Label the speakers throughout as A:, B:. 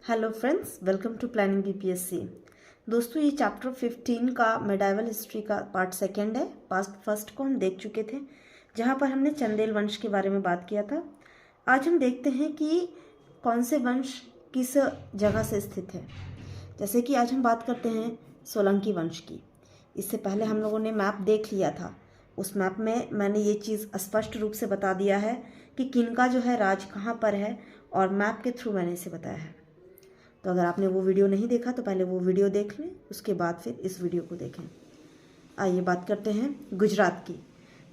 A: Hello friends, welcome to planning BPSC. दोस्तों, ये chapter 15 का मेडाइवल हिस्ट्री का पार्ट सेकंड है। पास्ट फर्स्ट को हम देख चुके थे, जहाँ पर हमने चंदेल वंश के बारे में बात किया था। आज हम देखते हैं कि कौन से वंश किस जगह से स्थित है। जैसे कि आज हम बात करते हैं सोलंकी वंश की। इससे पहले हम लोगों ने मैप देख लिया था। उस मैप में मैंने ये चीज़ स्पष्ट रूप से बता दिया है कि किनका जो है राज कहाँ पर है, और मैप के थ्रू मैंने इसे बताया है। तो अगर आपने वो वीडियो नहीं देखा तो पहले वो वीडियो देख लें, उसके बाद फिर इस वीडियो को देखें। आइए बात करते हैं गुजरात की।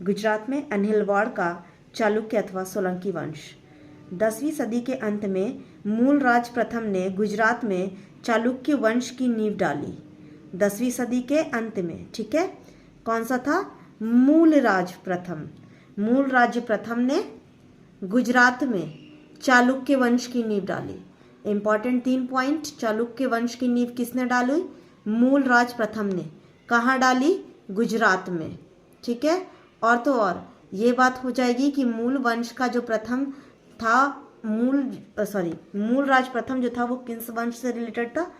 A: गुजरात में अनिलवाड़ का चालुक्य अथवा सोलंकी वंश 10वीं सदी के अंत में मूलराज प्रथम ने गुजरात में चालुक्य वंश की नींव डाली। 10वीं सदी के अंत में, ठीक है। कौन सा था? मूलराज प्रथम ने गुजरात में चालुक्य वंश की नींव डाली। Important 3 point. चालुक्य वंश की नींव किसने डाली? मूलराज प्रथम ने। कहाँ डाली? गुजरात में, ठीक है। और तो और ये बात हो जाएगी कि मूल वंश का जो प्रथम था, मूलराज प्रथम जो था वो किस वंश से रिलेटेड था?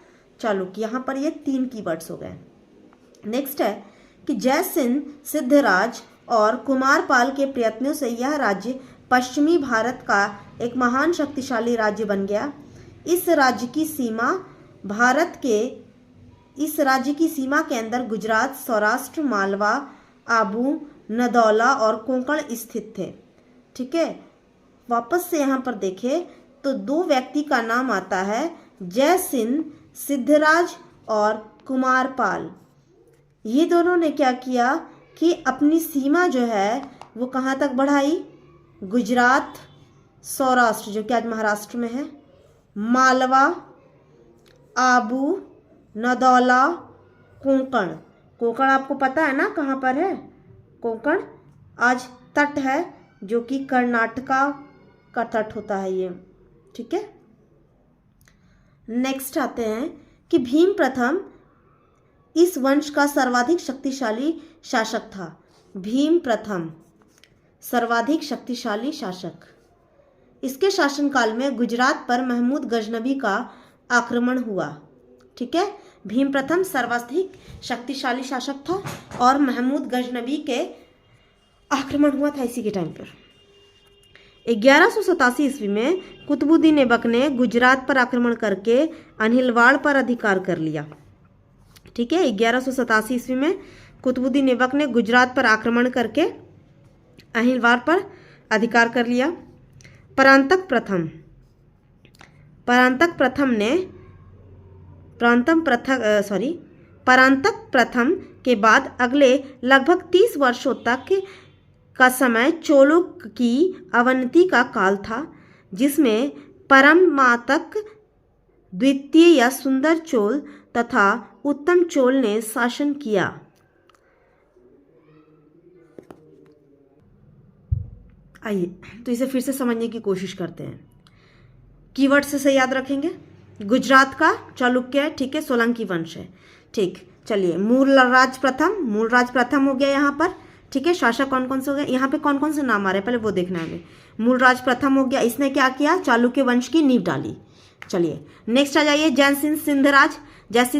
A: चालुक्य। यहाँ पर ये 3 कीवर्ड्स हो गए। नेक्स्ट है कि जयसिंह, सिद्धराज और कुमारपाल के प्रयत्नों से यह राज्य पश्चिमी भारत का एक महान शक्तिशाली राज्य बन गया। इस राज्य की सीमा के अंदर गुजरात, सौराष्ट्र, मालवा, आबू, नदौला और कोंकण स्थित थे, ठीक है। वापस से यहाँ पर देखें तो 2 व्यक्ति का नाम आता है, जयसिंह, सिद्धराज और कुमारपाल। ये दोनों ने क्या किया कि अपनी सीमा जो है वो कहाँ तक बढ़ाई? गुजरात, सौराष्ट्र जो कि आज महाराष्ट्र में है, मालवा, आबू, नदौला, कोंकण आपको पता है ना कहाँ पर है? कोंकण आज तट है, जो कि कर्नाटका का तट होता है ये, ठीक है। नेक्स्ट आते हैं कि भीम प्रथम इस वंश का सर्वाधिक शक्तिशाली शासक था। भीम प्रथम सर्वाधिक शक्तिशाली शासक। इसके शासनकाल में गुजरात पर महमूद गजनबी का आक्रमण हुआ, ठीक है। भीम प्रथम सर्वाधिक शक्तिशाली शासक था और महमूद गजनबी के आक्रमण हुआ था इसी के टाइम पर। 1187 ईस्वी में कुतुबुद्दीन ऐबक ने गुजरात पर आक्रमण करके अनिलवाड़ पर अधिकार कर लिया, ठीक है। 1187 ईस्वी में कुतुबुद्दीन ऐबक ने गुजरात पर आक्रमण करके अनिलवाड़ पर अधिकार कर लिया। परांतक प्रथम के बाद अगले लगभग 30 वर्षों तक का समय चोलों की अवनति का काल था, जिसमें परमातक द्वितीय या सुंदर चोल तथा उत्तम चोल ने शासन किया। आइए तो इसे फिर से समझने की कोशिश करते हैं। कीवर्ड से याद रखेंगे। गुजरात का चालुक्य, ठीक है, सोलंकी वंश है, ठीक। चलिए, मूलराज प्रथम हो गया यहाँ पर, ठीक है। शासक कौन कौन से हो गए? यहाँ पे कौन कौन से नाम आ रहे हैं पहले वो देखना है हमें। मूलराज प्रथम हो गया, इसने क्या किया? चालुक्य वंश की नींव डाली। चलिए नेक्स्ट आ जाइए, जयसिंह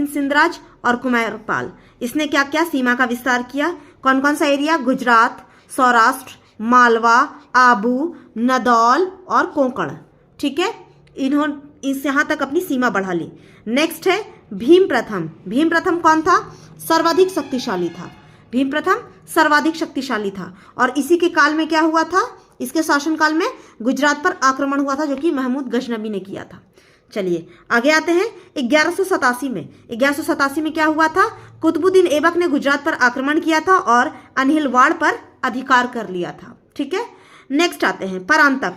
A: सिंधराज और कुमारपाल। इसने क्या किया? सीमा का विस्तार किया। कौन कौन सा एरिया? गुजरात, सौराष्ट्र, मालवा, आबू, नदौल और कोंकण, ठीक है। इन्होंने यहाँ तक अपनी सीमा बढ़ा ली। नेक्स्ट है भीम प्रथम कौन था? सर्वाधिक शक्तिशाली था। और इसी के काल में क्या हुआ था? इसके शासन काल में गुजरात पर आक्रमण हुआ था, जो कि महमूद गजनबी ने किया था। चलिए आगे आते हैं। 1187 में क्या हुआ था? कुतुबुद्दीन ऐबक ने गुजरात पर आक्रमण किया था और अनिलवाड़ पर अधिकार कर लिया था, ठीक है। नेक्स्ट आते हैं परांतक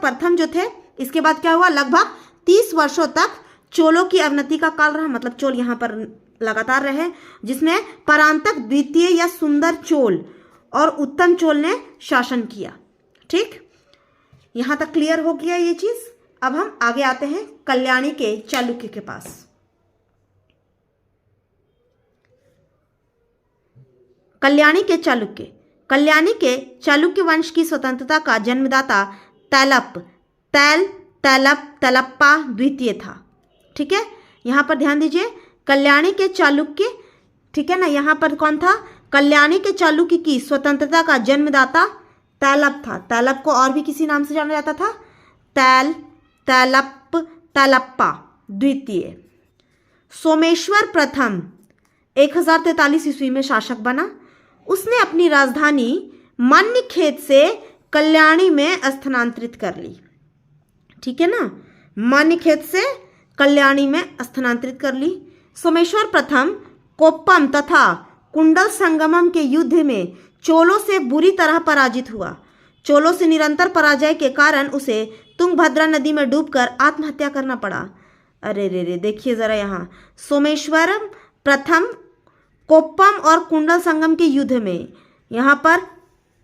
A: प्रथम जो थे, इसके बाद क्या हुआ? लगभग 30 वर्षों तक चोलों की अवनति का काल रहा, मतलब चोल यहाँ पर लगातार रहे, जिसमें परांतक द्वितीय या सुंदर चोल और उत्तम चोल ने शासन किया, ठीक। यहाँ तक क्लियर हो गया ये चीज। अब हम आगे आते हैं कल्याणी के चालुक्य के पास। कल्याणी के चालुक्य वंश की स्वतंत्रता का जन्मदाता तलप्पा द्वितीय था। ठीक है, यहाँ पर ध्यान दीजिए, कल्याणी के चालुक्य, ठीक है ना, यहाँ पर कौन था, कल्याणी के चालुक्य की स्वतंत्रता का जन्मदाता तैलप था। तैलप को और भी किसी नाम से जाना जाता था, तलप्पा द्वितीय। सोमेश्वर प्रथम 1043 ईस्वी में शासक बना। उसने अपनी राजधानी मान्यखेत से कल्याणी में स्थानांतरित कर ली। ठीक है ना, मान्यखेत से कल्याणी में स्थानांतरित कर ली। सोमेश्वर प्रथम कोप्पम तथा कुंडल संगमम के युद्ध में चोलों से बुरी तरह पराजित हुआ। चोलों से निरंतर पराजय के कारण उसे तुंगभद्रा नदी में डूबकर आत्महत्या करना पड़ा। अरे रे रे, देखिए जरा यहाँ, सोमेश्वर प्रथम कोप्पम और कुंडल संगम के युद्ध में, यहाँ पर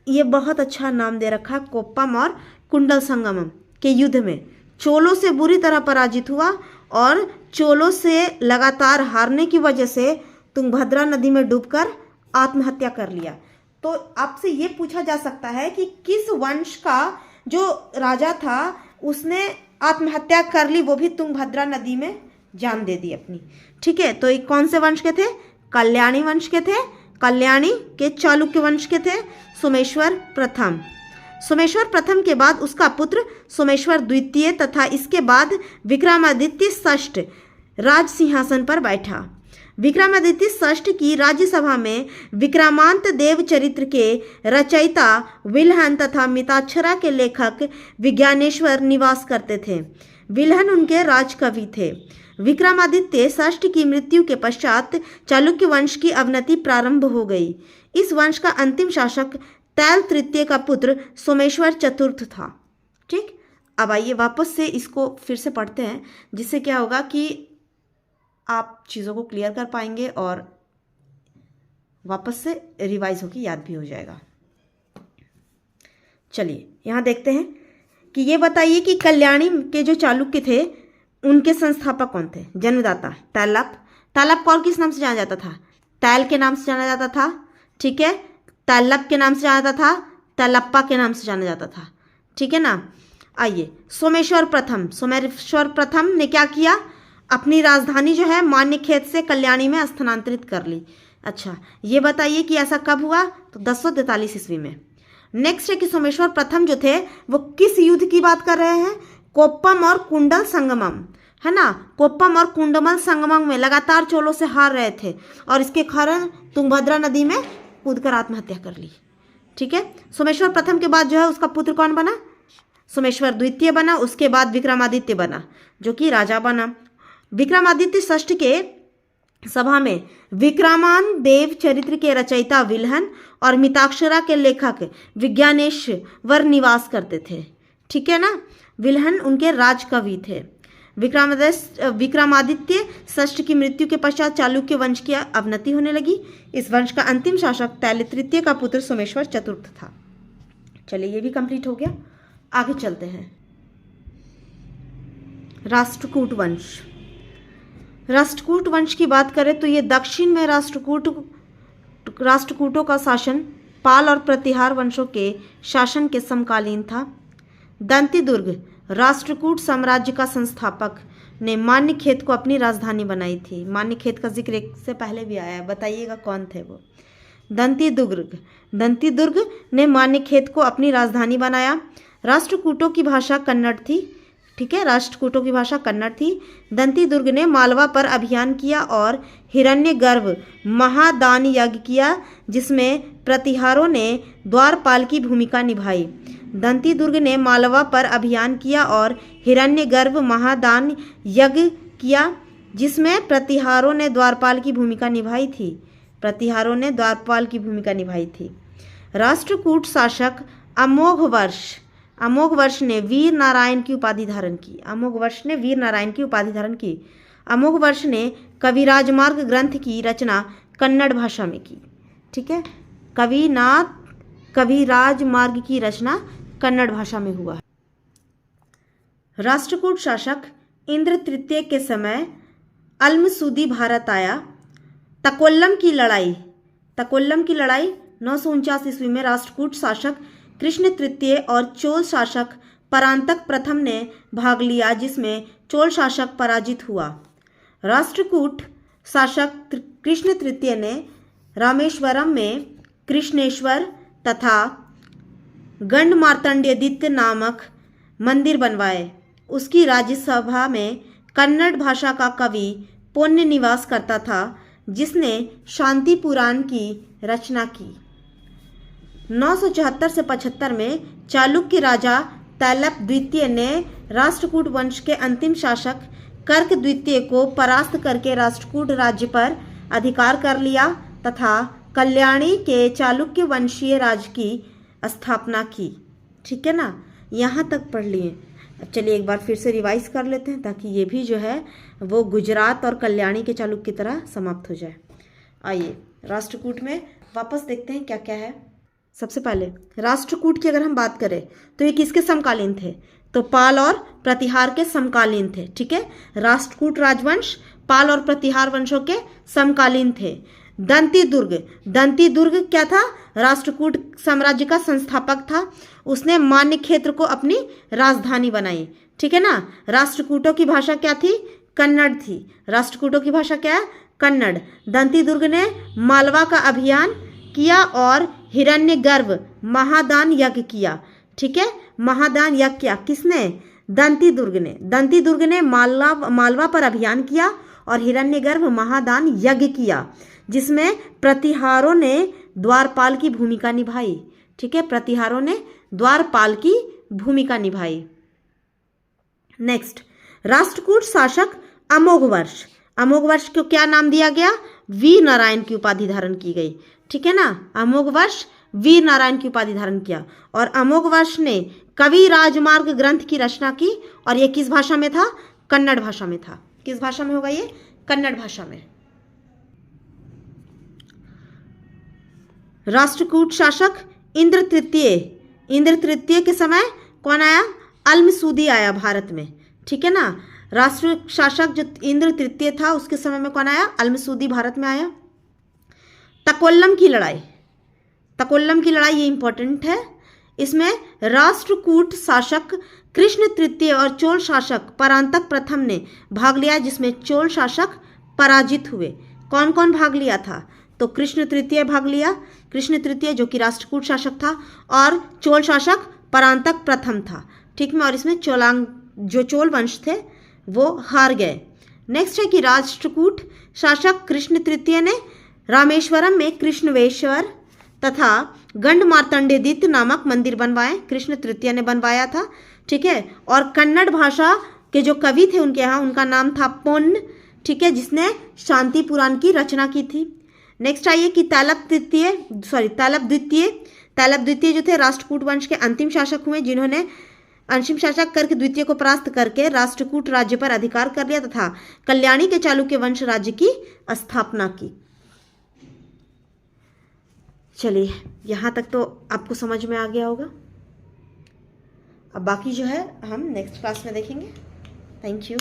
A: ये बहुत अच्छा नाम दे रखा है, कोप्पम और कुंडल संगम के युद्ध में चोलों से बुरी तरह पराजित हुआ और चोलों से लगातार हारने की वजह से तुंगभद्रा नदी में डूबकर आत्महत्या कर लिया। तो आपसे ये पूछा जा सकता है कि किस वंश का जो राजा था उसने आत्महत्या कर ली, वो भी तुंगभद्रा नदी में जान दे दी अपनी। ठीक है, तो ये कौन से वंश के थे, कल्याणी वंश के थे, कल्याणी के चालुक्य वंश के थे सोमेश्वर प्रथम। सोमेश्वर प्रथम के बाद उसका पुत्र सोमेश्वर द्वितीय तथा इसके बाद विक्रमादित्य षष्ठ राज सिंहासन पर बैठा। विक्रमादित्य षष्ठ की राज्यसभा में विक्रमांत देव चरित्र के रचयिता विल्हन तथा मिताक्षरा के लेखक विज्ञानेश्वर निवास करते थे। विल्हन उनके राजकवि थे। विक्रमादित्य षष्ठ की मृत्यु के पश्चात चालुक्य वंश की अवनति प्रारंभ हो गई। इस वंश का अंतिम शासक तैल तृतीय का पुत्र सोमेश्वर चतुर्थ था। ठीक, अब आइए वापस से इसको फिर से पढ़ते हैं, जिससे क्या होगा कि आप चीज़ों को क्लियर कर पाएंगे और वापस से रिवाइज होकर याद भी हो जाएगा। चलिए यहाँ देखते हैं कि ये बताइए कि कल्याणी के जो चालुक्य थे उनके संस्थापक कौन थे, जन्मदाता तैलप। तैलप को और किस नाम से जाना जाता था, तैल के नाम से जाना जाता था। ठीक है, तैलप के नाम से जाना जाता था, तैलप्पा के नाम से जाना जाता था। ठीक है ना, आइए सोमेश्वर प्रथम ने क्या किया, अपनी राजधानी जो है मान्यखेत से कल्याणी में स्थानांतरित कर ली। अच्छा, ये बताइए कि ऐसा कब हुआ, तो 1043 ईस्वी में। नेक्स्ट है कि सोमेश्वर प्रथम जो थे वो किस युद्ध की बात कर रहे हैं, कोप्पम और कुंडल संगमम, है ना। कोप्पम और कुंडमल संगमम में लगातार चोलों से हार रहे थे और इसके कारण तुंगभद्रा नदी में कूदकर आत्महत्या कर ली। ठीक है, सोमेश्वर प्रथम के बाद जो है उसका पुत्र कौन बना, सोमेश्वर द्वितीय बना। उसके बाद विक्रमादित्य बना जो कि राजा बना। विक्रमादित्य षष्ठ के सभा में विक्रमान देव चरित्र के रचयिता विल्हन और मिताक्षरा के लेखक विज्ञानेश्वर निवास करते थे। ठीक है ना, विल्हन उनके राजकवि थे। विक्रमादित्य षष्ठ की मृत्यु के पश्चात चालुक्य वंश की अवनति होने लगी। इस वंश का अंतिम शासक तैल तृतीय का पुत्र सोमेश्वर चतुर्थ था। चलिए ये भी कंप्लीट हो गया, आगे चलते हैं। राष्ट्रकूट वंश। राष्ट्रकूट वंश की बात करें तो ये दक्षिण में राष्ट्रकूटों का शासन पाल और प्रतिहार वंशों के शासन के समकालीन था। दंतीदुर्ग राष्ट्रकूट साम्राज्य का संस्थापक ने मान्यखेत को अपनी राजधानी बनाई थी। मान्यखेत का जिक्र एक से पहले भी आया है, बताइएगा कौन थे वो। दंतीदुर्ग ने मान्यखेत को अपनी राजधानी बनाया। राष्ट्रकूटों की भाषा कन्नड़ थी। ठीक है, राष्ट्रकूटों की भाषा कन्नड़ थी। दंतीदुर्ग ने मालवा पर अभियान किया और हिरण्यगर्भ महादान यज्ञ किया, जिसमें प्रतिहारों ने द्वारपाल की भूमिका निभाई। दंतीदुर्ग ने मालवा पर अभियान किया और हिरण्यगर्भ महादान यज्ञ किया, जिसमें प्रतिहारों ने द्वारपाल की भूमिका निभाई थी। राष्ट्रकूट शासक अमोघवर्ष ने वीर नारायण की उपाधि धारण की। अमोघवर्ष ने कविराजमार्ग ग्रंथ की रचना कन्नड़ भाषा में की। ठीक है, कविराजमार्ग की रचना कन्नड़ भाषा में हुआ। राष्ट्रकूट शासक इंद्र तृतीय के समय अल्मसूदी भारत आया। तकोल्लम की लड़ाई 949 ईस्वी में राष्ट्रकूट शासक कृष्ण तृतीय और चोल शासक परांतक प्रथम ने भाग लिया, जिसमें चोल शासक पराजित हुआ। राष्ट्रकूट शासक कृष्ण तृतीय ने रामेश्वरम में कृष्णेश्वर तथा गंड मार्तंडेयदित्य नामक मंदिर बनवाए। उसकी राज्यसभा में कन्नड़ भाषा का कवि पुण्य निवास करता था, जिसने शांति पुराण की रचना की। 974 से 75 में चालुक्य राजा तैलप द्वितीय ने राष्ट्रकूट वंश के अंतिम शासक कर्क द्वितीय को परास्त करके राष्ट्रकूट राज्य पर अधिकार कर लिया तथा कल्याणी के चालुक्य वंशीय राज्य की स्थापना की। ठीक है ना, यहाँ तक पढ़ लिए। अब चलिए एक बार फिर से रिवाइज कर लेते हैं, ताकि ये भी जो है वो गुजरात और कल्याणी के चालुक्य की तरह समाप्त हो जाए। आइए राष्ट्रकूट में वापस देखते हैं क्या क्या है। सबसे पहले राष्ट्रकूट की अगर हम बात करें तो ये किसके समकालीन थे? तो पाल और प्रतिहार के समकालीन थे। ठीक है, राष्ट्रकूट राजवंश पाल और प्रतिहार वंशों के समकालीन थे। दंती दुर्ग क्या था? राष्ट्रकूट साम्राज्य का संस्थापक था। उसने मान्य क्षेत्र को अपनी राजधानी बनाई। ठीक है ना। राष्ट्रकूटों की भाषा क्या थी? कन्नड़ थी। राष्ट्रकूटों की भाषा क्या है? कन्नड़। दंती दुर्ग ने मालवा का अभियान किया और हिरण्यगर्भ महादान यज्ञ किया। ठीक है, महादान यज्ञ किया किसने? दंती दुर्ग ने मालवा पर अभियान किया और हिरण्यगर्भ महादान यज्ञ किया, जिसमें प्रतिहारों ने द्वारपाल की भूमिका निभाई। ठीक है, प्रतिहारों ने द्वारपाल की भूमिका निभाई। नेक्स्ट, राष्ट्रकूट शासक अमोघवर्ष को क्या नाम दिया गया? वीर नारायण की उपाधि धारण की गई। ठीक है ना, अमोघवर्ष वीर नारायण की उपाधि धारण किया। और अमोघवर्ष ने कवि राजमार्ग ग्रंथ की रचना की, और ये किस भाषा में था? कन्नड़ भाषा में था। किस भाषा में होगा ये? कन्नड़ भाषा में। राष्ट्रकूट शासक इंद्र तृतीय के समय कौन आया? अल्मसूदी आया भारत में। ठीक है ना, राष्ट्र शासक जो इंद्र तृतीय था उसके समय में कौन आया? अल्मसूदी भारत में आया। तकोल्लम की लड़ाई ये इंपॉर्टेंट है। इसमें राष्ट्रकूट शासक कृष्ण तृतीय और चोल शासक परांतक प्रथम ने भाग लिया, जिसमें चोल शासक पराजित हुए। कौन कौन भाग लिया था? तो कृष्ण तृतीय भाग लिया। कृष्ण तृतीय जो कि राष्ट्रकूट शासक था, और चोल शासक परांतक प्रथम था। ठीक है, और इसमें जो चोल वंश थे वो हार गए। नेक्स्ट है कि राष्ट्रकूट शासक कृष्ण तृतीय ने रामेश्वरम में कृष्णवेश्वर तथा गंड मार्तंडेयदित्य नामक मंदिर बनवाए। कृष्ण तृतीय ने बनवाया था। ठीक है, और कन्नड़ भाषा के जो कवि थे उनके यहाँ उनका नाम था पुण्य। ठीक है, जिसने शांति पुराण की रचना की थी। नेक्स्ट आइए कि तैलप द्वितीय जो थे राष्ट्रकूट वंश के अंतिम शासक हुए, जिन्होंने अंतिम शासक कर्क द्वितीय को परास्त करके राष्ट्रकूट राज्य पर अधिकार कर लिया तथा कल्याणी के चालुक्य वंश राज्य की स्थापना की। चलिए यहाँ तक तो आपको समझ में आ गया होगा। अब बाकी जो है हम नेक्स्ट क्लास में देखेंगे। Thank you.